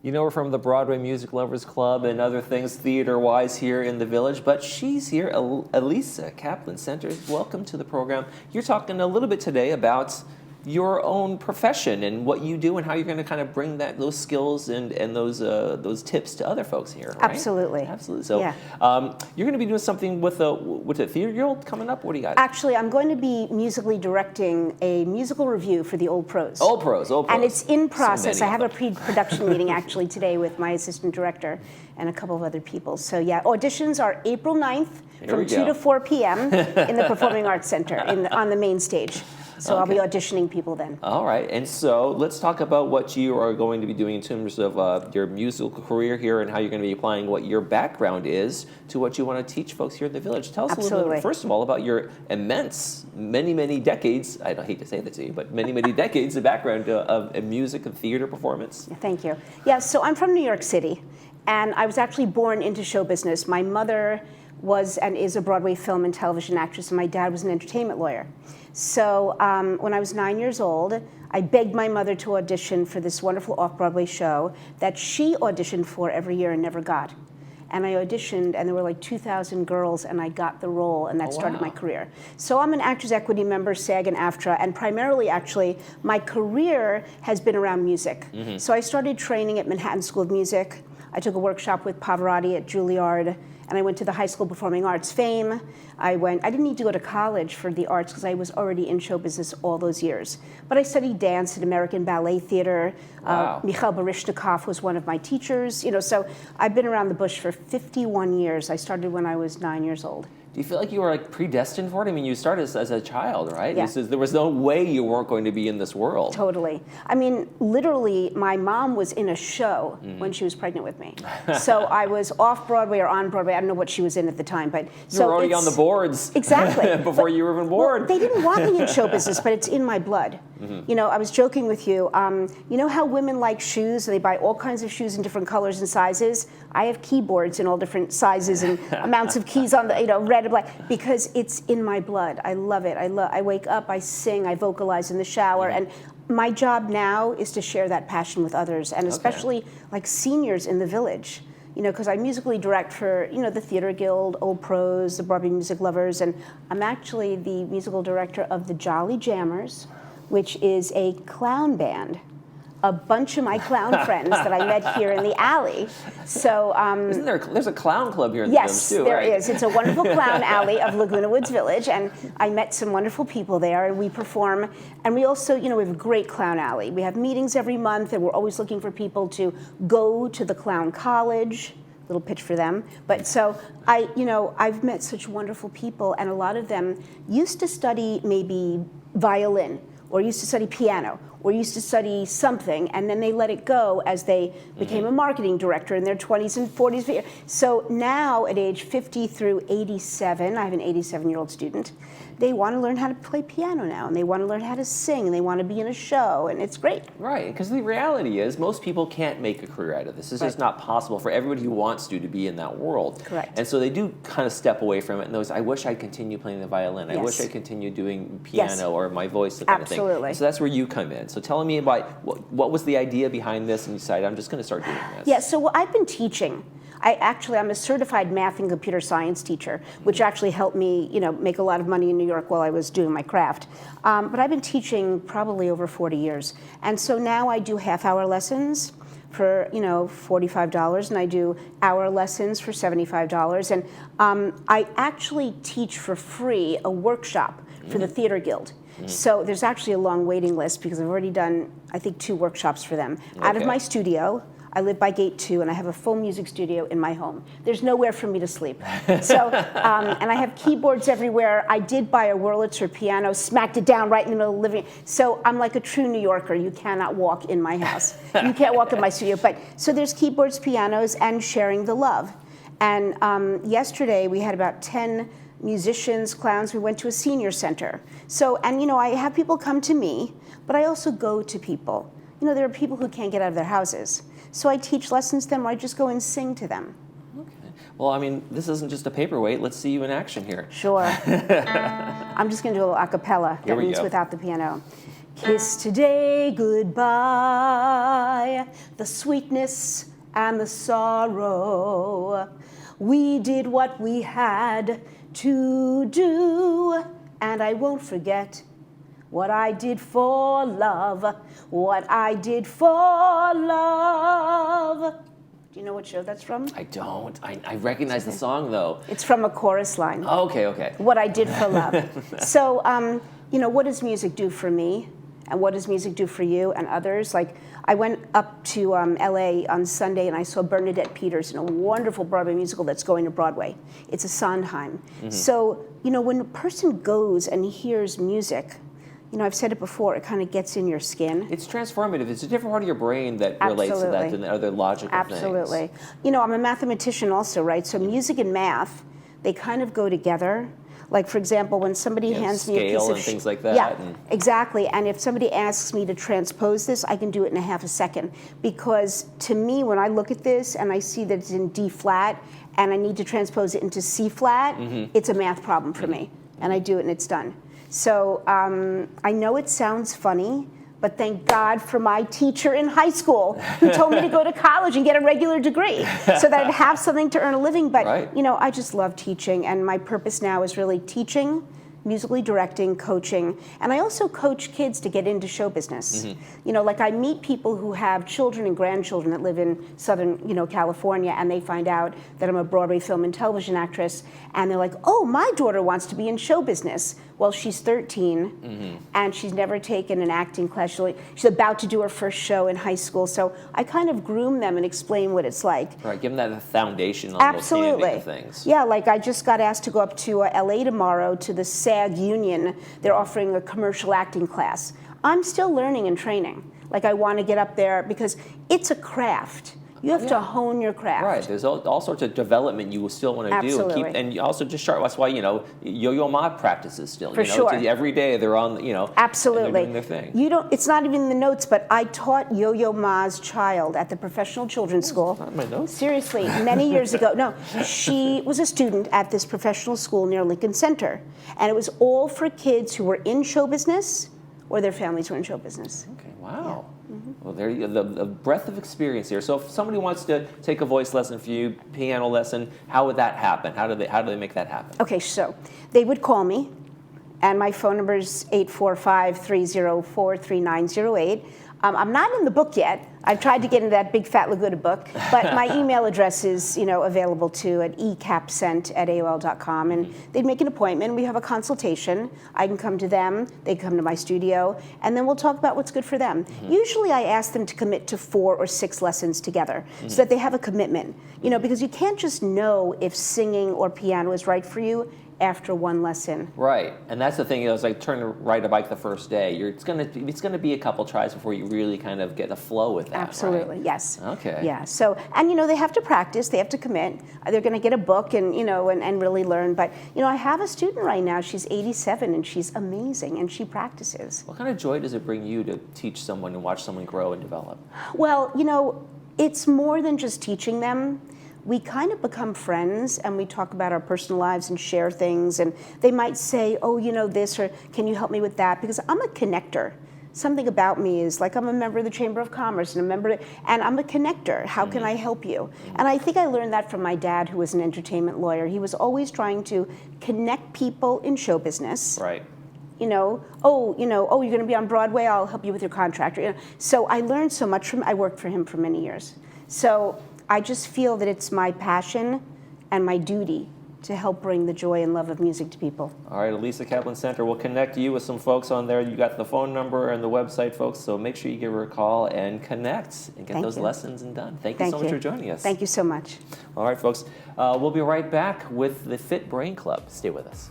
You know her from the Broadway Music Lovers Club and other things theater-wise here in the Village, but she's here, Elissa, Kaplan Center. Welcome to the program. You're talking a little bit today about your own profession and what you do and how you're going to kind of bring those skills and those tips to other folks here, right? Absolutely. Absolutely. So yeah. You're going to be doing something with a theater guild coming up? What do you got? Actually, I'm going to be musically directing a musical review for the Old Pros. Old Pros. And it's in process. So I have a pre-production meeting actually today with my assistant director and a couple of other people. So yeah, auditions are April 9th from 2 to 4 p.m. in the Performing Arts Center on the main stage. So okay. I'll be auditioning people then. All right, and so let's talk about what you are going to be doing in terms of your musical career here and how you're going to be applying what your background is to what you want to teach folks here in the Village. Tell us a little bit, first of all, about your immense, many decades, I hate to say that to you, but many decades of background of music and theater performance. Thank you. Yeah, so I'm from New York City, and I was actually born into show business. My mother was and is a Broadway film and television actress, and my dad was an entertainment lawyer. So when I was 9 years old, I begged my mother to audition for this wonderful off-Broadway show that she auditioned for every year and never got. And I auditioned, and there were like 2,000 girls, and I got the role, and that started my career. So I'm an Actors Equity member, SAG and AFTRA, and primarily, actually, my career has been around music. Mm-hmm. So I started training at Manhattan School of Music. I took a workshop with Pavarotti at Juilliard, and I went to the High School Performing Arts Fame. I didn't need to go to college for the arts because I was already in show business all those years. But I studied dance at American Ballet Theater. Wow. Mikhail Baryshnikov was one of my teachers. So I've been around the bush for 51 years. I started when I was 9 years old. Do you feel like you were predestined for it? I mean, you started as a child, right? Yeah. There was no way you weren't going to be in this world. Totally. I mean, literally, my mom was in a show when she was pregnant with me. So I was off Broadway or on Broadway. I don't know what she was in at the time, but you were already on the boards. Exactly. Before you were even born. Well, they didn't want me in show business, but it's in my blood. Mm-hmm. I was joking with you. You know how women like shoes and they buy all kinds of shoes in different colors and sizes? I have keyboards in all different sizes and amounts of keys on the red and black because it's in my blood. I love it. I wake up, I sing, I vocalize in the shower, and my job now is to share that passion with others, and especially like seniors in the Village. Because I musically direct for, the Theater Guild, Old Pros, the Broadway Music Lovers, and I'm actually the musical director of the Jolly Jammers, which is a clown band. A bunch of my clown friends that I met here in the alley. So isn't there's a clown club here in the Village too, yes, there right? is. It's a wonderful clown alley of Laguna Woods Village, and I met some wonderful people there, and we perform. And we also, we have a great clown alley. We have meetings every month, and we're always looking for people to go to the clown college. Little pitch for them. But so I've met such wonderful people, and a lot of them used to study maybe violin, or used to study piano, or used to study something, and then they let it go as they became a marketing director in their 20s and 40s. So now at age 50 through 87, I have an 87-year-old student, they want to learn how to play piano now, and they want to learn how to sing, and they want to be in a show, and it's great. Right, because the reality is most people can't make a career out of this. It's just not possible for everybody who wants to be in that world. Correct. And so they do kind of step away from it, and those, I wish I'd continue playing the violin. I wish I'd continue doing piano or my voice, that kind of thing. Absolutely. So that's where you come in. So tell me about what was the idea behind this, and you decided, I'm just going to start doing this. Yeah, so I've been teaching. I'm a certified math and computer science teacher, which actually helped me, make a lot of money in New York while I was doing my craft. But I've been teaching probably over 40 years. And so now I do half-hour lessons for, $45, and I do hour lessons for $75. And I actually teach for free a workshop for the Theater Guild. So there's actually a long waiting list because I've already done, I think, 2 workshops for them. Out of my studio. I live by Gate 2, and I have a full music studio in my home. There's nowhere for me to sleep. So, and I have keyboards everywhere. I did buy a Wurlitzer piano, smacked it down right in the middle of the living room. So I'm like a true New Yorker. You cannot walk in my house. You can't walk in my studio. But so there's keyboards, pianos, and sharing the love. And yesterday we had about 10 musicians, clowns. We went to a senior center. So, and I have people come to me, but I also go to people. There are people who can't get out of their houses. So I teach lessons to them, or I just go and sing to them. Okay. Well, I mean, this isn't just a paperweight. Let's see you in action here. Sure. I'm just going to do a little a cappella. That means without the piano. Kiss today goodbye, the sweetness and the sorrow. We did what we had to do, and I won't forget what I did for love, what I did for love. Do you know what show that's from? I don't. I recognize the song, though. It's from a chorus line. Oh, okay. What I did for love. So, what does music do for me? And what does music do for you and others? Like, I went up to LA on Sunday and I saw Bernadette Peters in a wonderful Broadway musical that's going to Broadway. It's a Sondheim. Mm-hmm. So, when a person goes and hears music, I've said it before, it kind of gets in your skin. It's transformative. It's a different part of your brain that relates to that than other logical things. Absolutely. I'm a mathematician also, right? So music and math, they kind of go together. Like, for example, when somebody hands me a piece of... Scale and things like that. Yeah, exactly. And if somebody asks me to transpose this, I can do it in a half a second. Because to me, when I look at this and I see that it's in D flat and I need to transpose it into C flat, it's a math problem for me. And I do it and it's done. So I know it sounds funny, but thank God for my teacher in high school who told me to go to college and get a regular degree so that I'd have something to earn a living. But, I just love teaching, and my purpose now is really teaching, musically directing, coaching, and I also coach kids to get into show business. Like I meet people who have children and grandchildren that live in Southern, California, and they find out that I'm a Broadway film and television actress, and they're like, oh, my daughter wants to be in show business. Well, she's 13, and she's never taken an acting class. She's about to do her first show in high school, so I kind of groom them and explain what it's like. Right, give them that foundation on those things. Yeah, like I just got asked to go up to LA tomorrow to the SAG union. They're offering a commercial acting class. I'm still learning and training. Like I want to get up there because it's a craft. You have to hone your craft. Right. There's all sorts of development you will still want to do, and you also just start. That's why Yo-Yo Ma practices still. For sure. Every day they're on. Absolutely. And they're doing their thing. It's not even in the notes, but I taught Yo-Yo Ma's child at the Professional Children's School. It's not in my notes. Seriously, many years ago. No, she was a student at this professional school near Lincoln Center, and it was all for kids who were in show business or their families were in show business. Okay. Wow. Yeah. Well, there you go, the breadth of experience here. So if somebody wants to take a voice lesson for you, piano lesson, how would that happen? How do they make that happen? Okay, so they would call me, and my phone number is 845-304-3908. I'm not in the book yet. I've tried to get into that big fat Laguna book, but my email address is available too at ecapsent@aol.com, and they'd make an appointment. We have a consultation. I can come to them. They come to my studio, and then we'll talk about what's good for them. Usually, I ask them to commit to 4 or 6 lessons together, so that they have a commitment. Because you can't just know if singing or piano is right for you after one lesson. Right, and that's the thing. It's like trying to ride a bike the first day. It's gonna be a couple tries before you really kind of get a flow with that. Absolutely, right? yes. Okay. Yeah. So, and they have to practice. They have to commit. They're going to get a book and and really learn. But I have a student right now. She's 87 and she's amazing and she practices. What kind of joy does it bring you to teach someone and watch someone grow and develop? Well, it's more than just teaching them. We kind of become friends and we talk about our personal lives and share things, and they might say, oh, this, or can you help me with that? Because I'm a connector. Something about me is like I'm a member of the Chamber of Commerce and I'm a connector. How can I help you? And I think I learned that from my dad, who was an entertainment lawyer. He was always trying to connect people in show business. Right. You're going to be on Broadway, I'll help you with your contract. So I learned so much I worked for him for many years. So I just feel that it's my passion and my duty to help bring the joy and love of music to people. All right, Elissa Kaplan Center will connect you with some folks on there. You got the phone number and the website, folks, so make sure you give her a call and connect and get those lessons and done. Thank you so much for joining us. Thank you so much. All right, folks, we'll be right back with the Fit Brain Club. Stay with us.